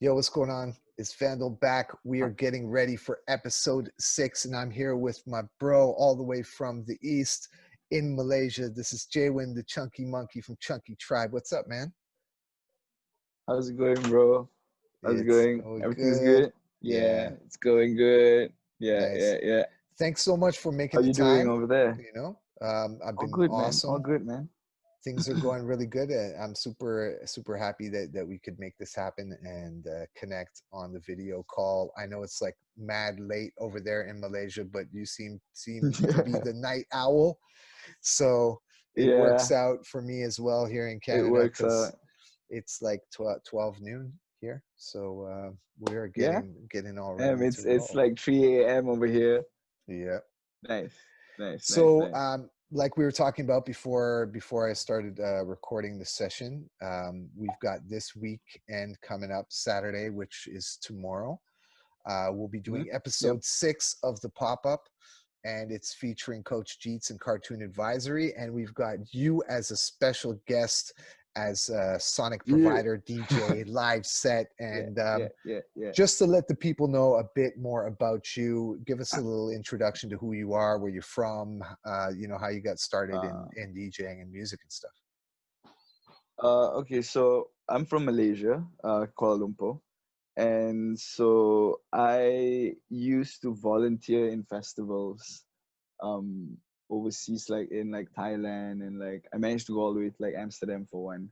Yo, what's going on? It's Vandal back. We are getting ready for episode 6, and I'm here with my bro all the way from the east in Malaysia. This is Jewin, the chunky monkey from Chunky Tribe. What's up, man? How's it going, bro? How's it It's going? going Everything's good. good? Yeah, Yeah, it's going good. Yeah, nice. yeah, yeah. Thanks so much for How making the you doing time. over there? I've All been good, man. All awesome. good, man. Things are going really good. I'm super happy that we could make this happen and connect on the video call. I know it's like mad late over there in Malaysia, but you seem to be the night owl, so it works Yeah, out for me as well here in it Canada works because out. it's like 12 noon here. So we are Yeah, getting all ready to it's roll. like 3 a.m. over here. Yeah. Nice, nice, nice, So, nice. like we were talking about before I started recording the session, we've got this weekend coming up Saturday, which is tomorrow. We'll be Hmm. doing Yep. episode 6 of the pop-up, and it's featuring Coach Jeets and Cartoon Advisory, and we've got you as a special guest as a Sonic Yeah. Provider, DJ, live set, Yeah, and yeah, yeah, yeah. just to let the people know a bit more about you, give us a little introduction to who you are, where you're from, how you got started Uh, in DJing and music and stuff. okay, so I'm from Malaysia, Kuala Lumpur. And so I used to volunteer in festivals um overseas, like in like Thailand, and like I managed to go all the way to like Amsterdam for one,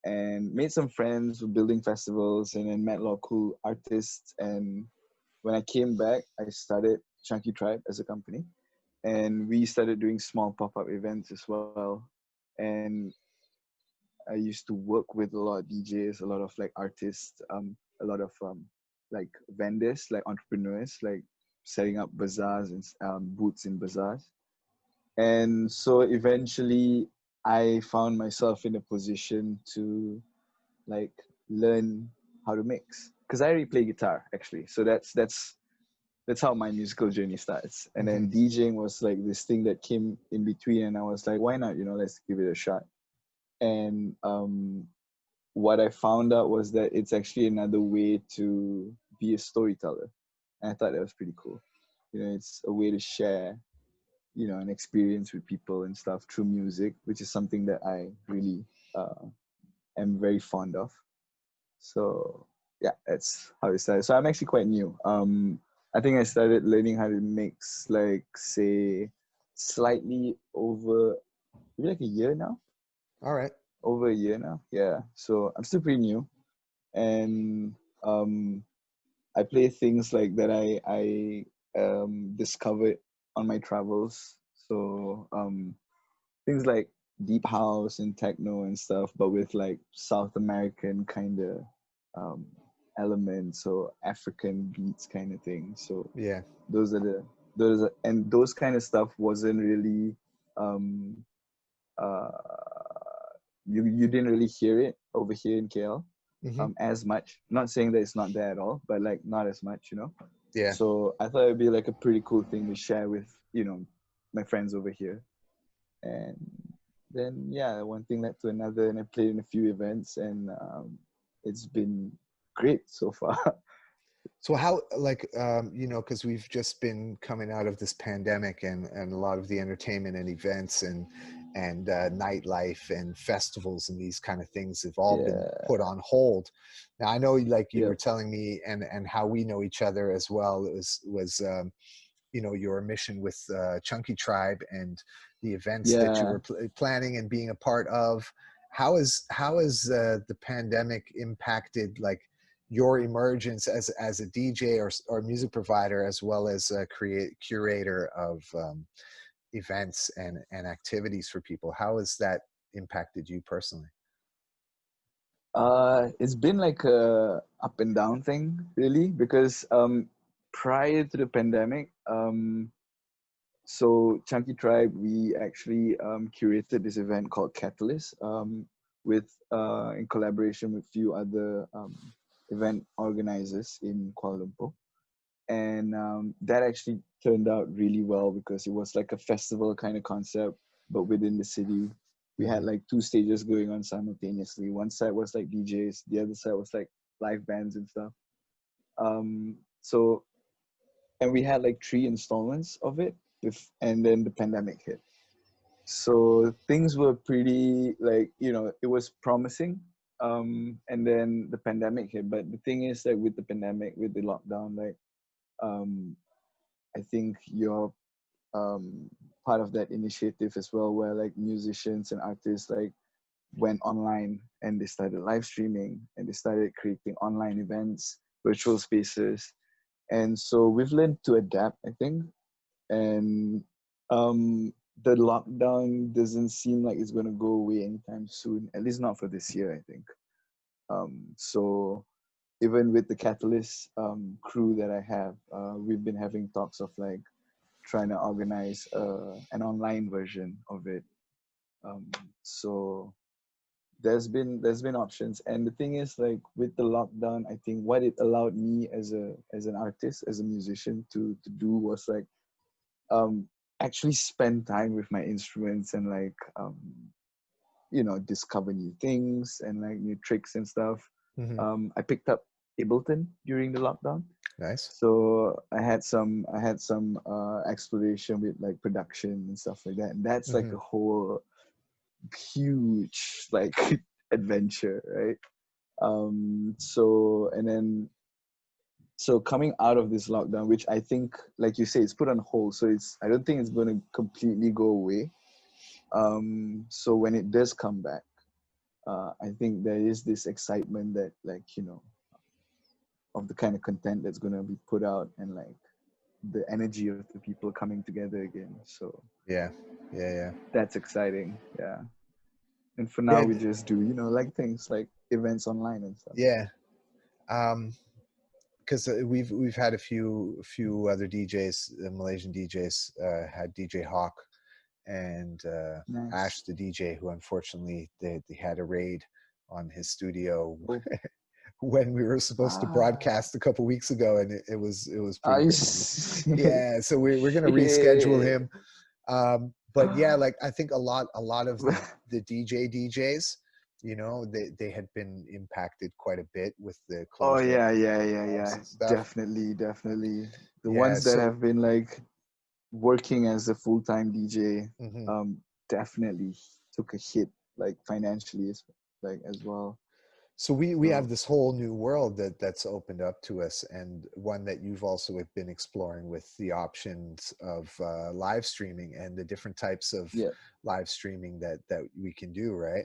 and made some friends with building festivals, and then met a lot of cool artists. And when I came back, I started Chunky Tribe as a company, and we started doing small pop-up events as well. And I used to work with a lot of DJs, a lot of like artists, a lot of like vendors, like entrepreneurs, like setting up bazaars and booths in bazaars. And so eventually I found myself in a position to like learn how to mix, because I already play guitar actually. So that's how my musical journey starts. And Mm-hmm. then DJing was like this thing that came in between, and I was like, why not? Let's give it a shot. And what I found out was that it's actually another way to be a storyteller. And I thought that was pretty cool. It's a way to share, an experience with people and stuff through music, which is something that I really am very fond of. So yeah, that's how it started. So I'm actually quite new. I think I started learning how to mix, like, say, slightly over maybe like a year now. All right. Over a year now. Yeah. So I'm still pretty new. And um I play things like that I discovered on my travels. So things like deep house and techno and stuff, but with like South American kind of um, elements, so African beats kind of thing. So Yeah. and those kind of stuff wasn't really um, uh, you didn't really hear it over here in KL Mm-hmm. as much. Not saying that it's not there at all, but like not as much. Yeah. So I thought it'd be like a pretty cool thing to share with my friends over here. And then yeah, one thing led to another, and I played in a few events, and it's been great so far. So how, like, because we've just been coming out of this pandemic, and a lot of the entertainment and events and nightlife and festivals and these kind of things have all been Yeah. put on hold. Now I know, like you were Yep. telling me, and how we know each other as well, it was your mission with Chunky Tribe and the events that you Yeah. were planning and being a part of. How has the pandemic impacted, like, your emergence as a DJ or music provider, as well as a curator of events and activities for people? How has that impacted you personally? It's been like a up and down thing, really, because prior to the pandemic, so Chunky Tribe, we actually curated this event called Catalyst, with in collaboration with a few other event organizers in Kuala Lumpur, and that actually turned out really well because it was like a festival kind of concept, but within the city. We had Mm-hmm. like two stages going on simultaneously. One side was like DJs, the other side was like live bands and stuff. So and we had like 3 installments of it, and then the pandemic hit. So things were pretty like, it was promising. And then the pandemic hit. But the thing is that with the pandemic, with the lockdown, like um, I think you're um, part of that initiative as well, where like musicians and artists like went online and they started live streaming and they started creating online events, virtual spaces. And so we've learned to adapt, I think. And um, the lockdown doesn't seem like it's going to go away anytime soon, at least not for this year, I think. So even with the Catalyst crew that I have, we've been having talks of like trying to organize an online version of it. Um, so there's been options, and the thing is like with the lockdown, I think what it allowed me as an artist, as a musician to do was like um, actually spend time with my instruments and like discover new things and like new tricks and stuff. Hmm. I picked up Ableton during the lockdown, Nice. so I had some exploration with like production and stuff like that. And that's like Hmm. a whole huge like adventure, right? So and then so coming out of this lockdown, which I think, like you say, it's put on hold, so I don't think it's going to completely go away. So when it does come back, I think there is this excitement that, like, of the kind of content that's going to be put out, and like the energy of the people coming together again. So Yeah, yeah, yeah, that's exciting. Yeah. And for now yeah, we just do, like things like events online and stuff. yeah. Because we've had a few other DJs, Malaysian DJs, had DJ Hawk and Nice. Ash, the DJ, who unfortunately they had a raid on his studio Oh, when we were supposed to ah, broadcast a couple weeks ago, and it was are pretty you crazy. Yeah, so we're gonna reschedule yeah. him. But yeah, like I think a lot of the DJs, they had been impacted quite a bit with the Oh closure of yeah, yeah, the yeah, clubs yeah. and stuff. Definitely, definitely. The Yeah, ones that so have been like working as a full-time DJ, mhm. definitely took a hit, like financially, like as well. So we have So this whole new world that's opened up to us, and one that you've also been exploring with the options of live streaming and the different types of yeah, live streaming that we can do, right?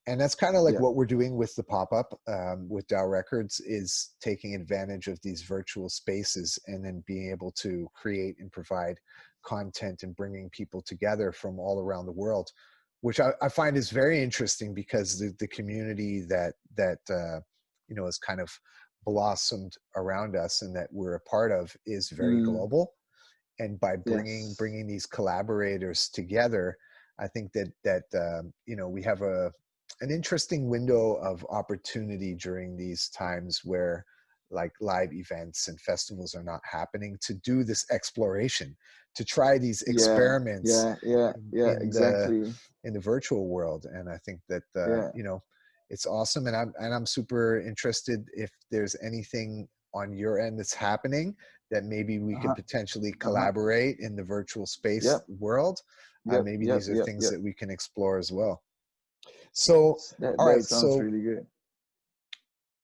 And that's kind of like yeah, what we're doing with the pop-up with DAO Records, is taking advantage of these virtual spaces and then being able to create and provide content and bringing people together from all around the world, which I find is very interesting, because the community that is kind of blossomed around us and that we're a part of is very mm, global. And by bringing yes, bringing these collaborators together, I think that we have an interesting window of opportunity during these times where like live events and festivals are not happening, to do this exploration, to try these yeah, experiments yeah, yeah, in, yeah, in the exactly, in the virtual world. And I think that yeah, it's awesome, and I'm super interested if there's anything on your end that's happening that maybe we could uh-huh, potentially uh-huh, collaborate in the virtual space yep, world. yep, Maybe yep, these are yep, things yep. that we can explore as well. So, That all that right. sounds So, really good.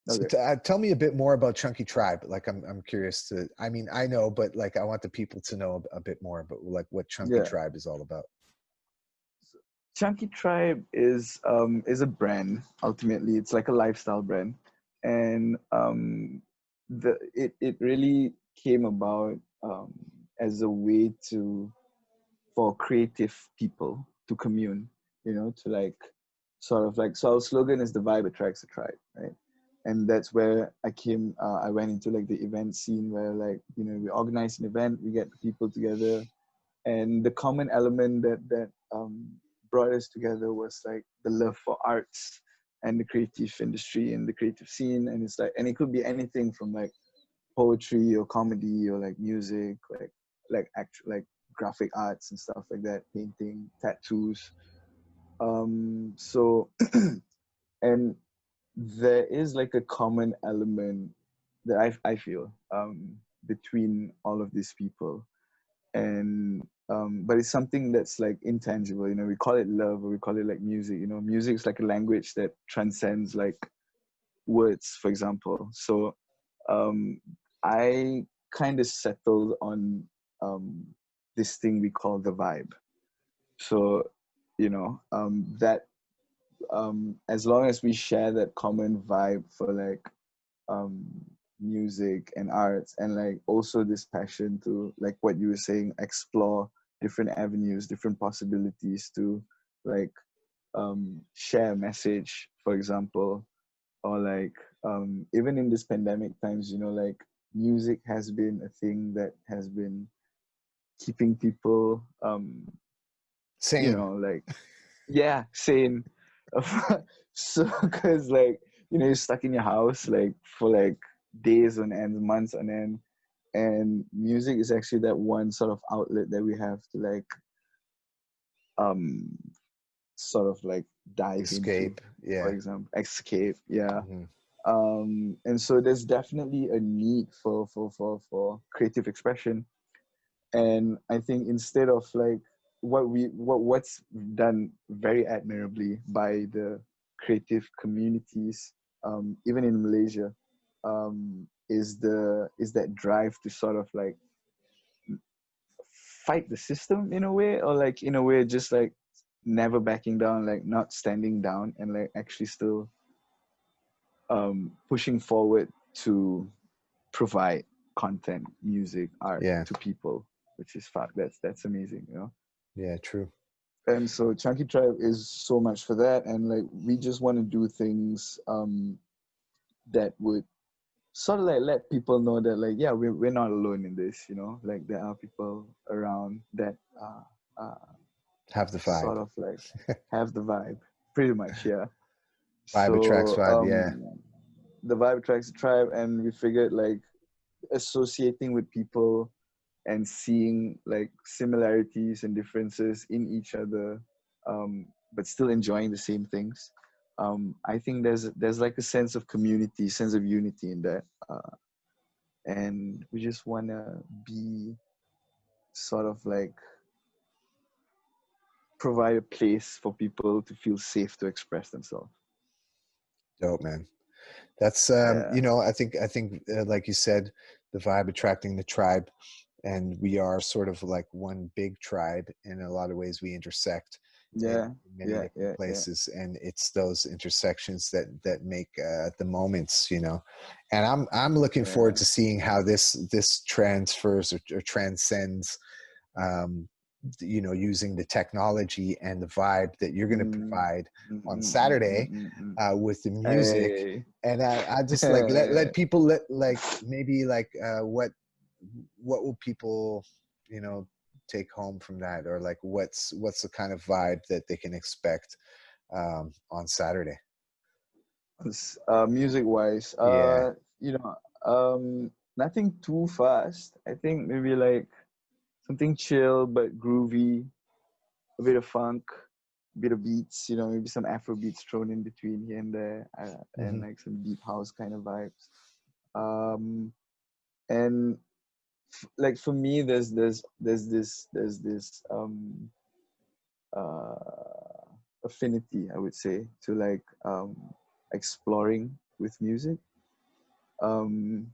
so Okay. tell me a bit more about Chunky Tribe. Like, I'm curious to. I mean, I know, but like, I want the people to know a bit more about like what Chunky Yeah. Tribe is all about. Chunky Tribe is a brand. Ultimately, it's like a lifestyle brand, and it really came about as a way for creative people to commune. To like sort of like, so our slogan is the vibe attracts the tribe, right? And that's where I went into like the event scene, where like we organize an event, we get the people together, and the common element that brought us together was like the love for arts and the creative industry and the creative scene. And it's like, and it could be anything from like poetry or comedy or like music, like actual like graphic arts and stuff like that, painting, tattoos. So and there is like a common element that I feel between all of these people, and but it's something that's like intangible. You know, we call it love, or we call it like music. You know, music is like a language that transcends like words, for example. So um, I kind of settled on um, this thing we call the vibe. So that as long as we share that common vibe for like um, music and arts, and like also this passion to, like what you were saying, explore different avenues, different possibilities to like share a message, for example, or like even in this pandemic times, like music has been a thing that has been keeping people Sane. like, yeah, sane. So because like you're stuck in your house like for like days on end, months on end, and music is actually that one sort of outlet that we have to like um sort of like dive into, Escape. for Yeah. example, escape, yeah. Hmm. And so there's definitely a need for creative expression. And I think instead of like what's done very admirably by the creative communities, even in Malaysia, is that drive to sort of like fight the system in a way, or like in a way just like never backing down, like not standing down, and like actually still pushing forward to provide content, music, art Yeah. to people, which is fuck. That's amazing. Yeah. True. And so Chunky Tribe is so much for that, and like we just want to do things that would sort of like let people know that like, yeah, we're not alone in this. Like there are people around that uh Have the vibe. sort of like have the vibe, pretty much, yeah. Vibe attracts So vibe. Yeah. the vibe attracts the tribe, and we figured like associating with people and seeing like similarities and differences in each other, but still enjoying the same things. I think there's like a sense of community, sense of unity in that, and we just wanna be sort of like provide a place for people to feel safe to express themselves. Dope, man. That's Yeah, I think like you said, the vibe attracting the tribe, and we are sort of like one big tribe. In a lot of ways we intersect in yeah, many yeah, different yeah, yeah, places, and it's those intersections that make the moments. And I'm looking forward yeah. to seeing how this transfers or transcends, um, using the technology and the vibe that you're going to Mm, provide mm, on mm, mm, mm, Saturday, mm, mm. with the music. Hey. And I just like let people like maybe like what will people you know take home from that, or like what's the kind of vibe that they can expect on Saturday. Music wise, Yeah. nothing too fast. I think maybe like something chill but groovy, a bit of funk, a bit of beats, maybe some Afro beats thrown in between here and there, and Hmm. like some deep house kind of vibes. Um, and like for me, there's this uh, affinity, I would say, to like exploring with music. Um,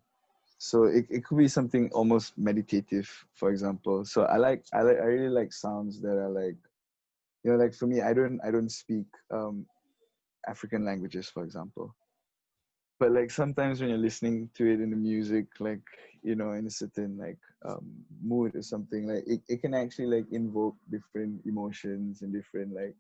so it could be something almost meditative, for example. So I really like sounds that are like, like for me, I don't speak African languages, for example. But like sometimes when you're listening to it in the music, like in a certain like mood or something, like it can actually like invoke different emotions and different like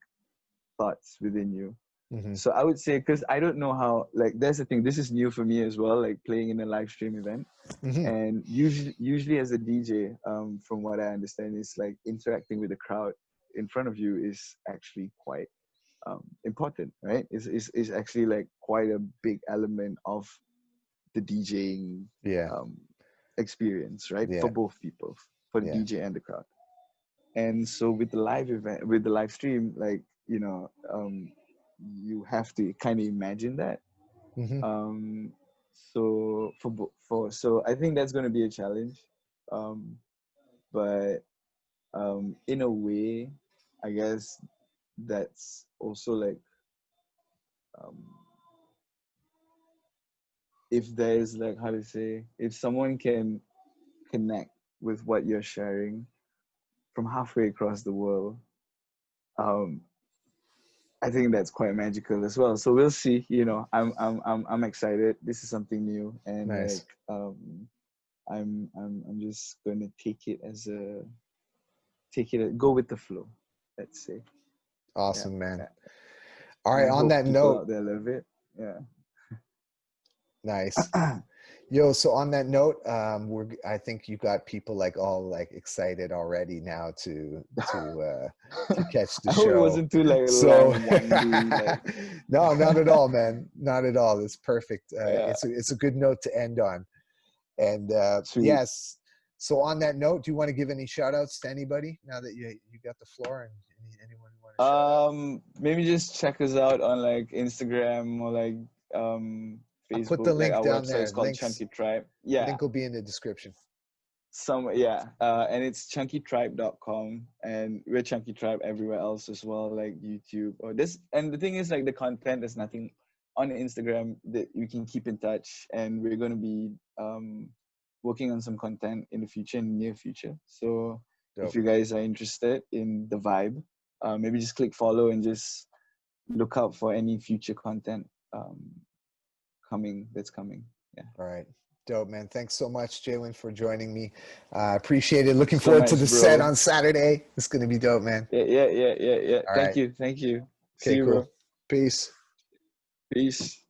thoughts within you. Hmm. So I would say, because I don't know how, like that's the thing, this is new for me as well, like playing in a live stream event. Hmm. And usually as a DJ, from what I understand, is like interacting with the crowd in front of you is actually quite important, right? Is actually like quite a big element of the DJing Yeah. um, experience, right? For Yeah. both people, for the Yeah. DJ and the crowd. And so with the live event, with the live stream, like you have to kind of imagine that. Hmm. So I think that's going to be a challenge, um, but in a way, I guess that's also like, um, if there's like, how to say, if someone can connect with what you're sharing from halfway across the world, um, I think that's quite magical as well. So we'll see. I'm excited. This is something new, and Nice. like, I'm just gonna go with the flow. Let's say, yeah, Awesome, man. yeah. All And right. I On hope that people note, out there love it. Yeah. nice. Yo, so on that note, I think you got people like all like excited already now to catch the I hope it show. wasn't too like So long winding. Like, no, not at all, man. Not at all. It's perfect. yeah, It's a good note to end on. And sweet. yes. So on that note, do you want to give any shout outs to anybody now that you got the floor, and anyone you want to shout out? Maybe just check us out on like Instagram or like I'll put the Facebook. Like link our down website there. is called Chunky Tribe. Yeah, Link will be in the description. and it's chunkytribe.com, and we're Chunky Tribe everywhere else as well, like YouTube or this. And the thing is, like, the content, there's nothing on Instagram that we can keep in touch, and we're going to be working on some content in the future, in the near future. So if Dope. you guys are interested in the vibe, maybe just click follow and just look out for any future content that's coming. Yeah. All right. Dope, man. Thanks so much, Jewin, for joining me. Appreciate it. Thank you Looking so forward to much, the set bro. on Saturday. It's going to be dope, man. Yeah. All Thank right. you. See Okay, you, cool. bro. Peace. Peace.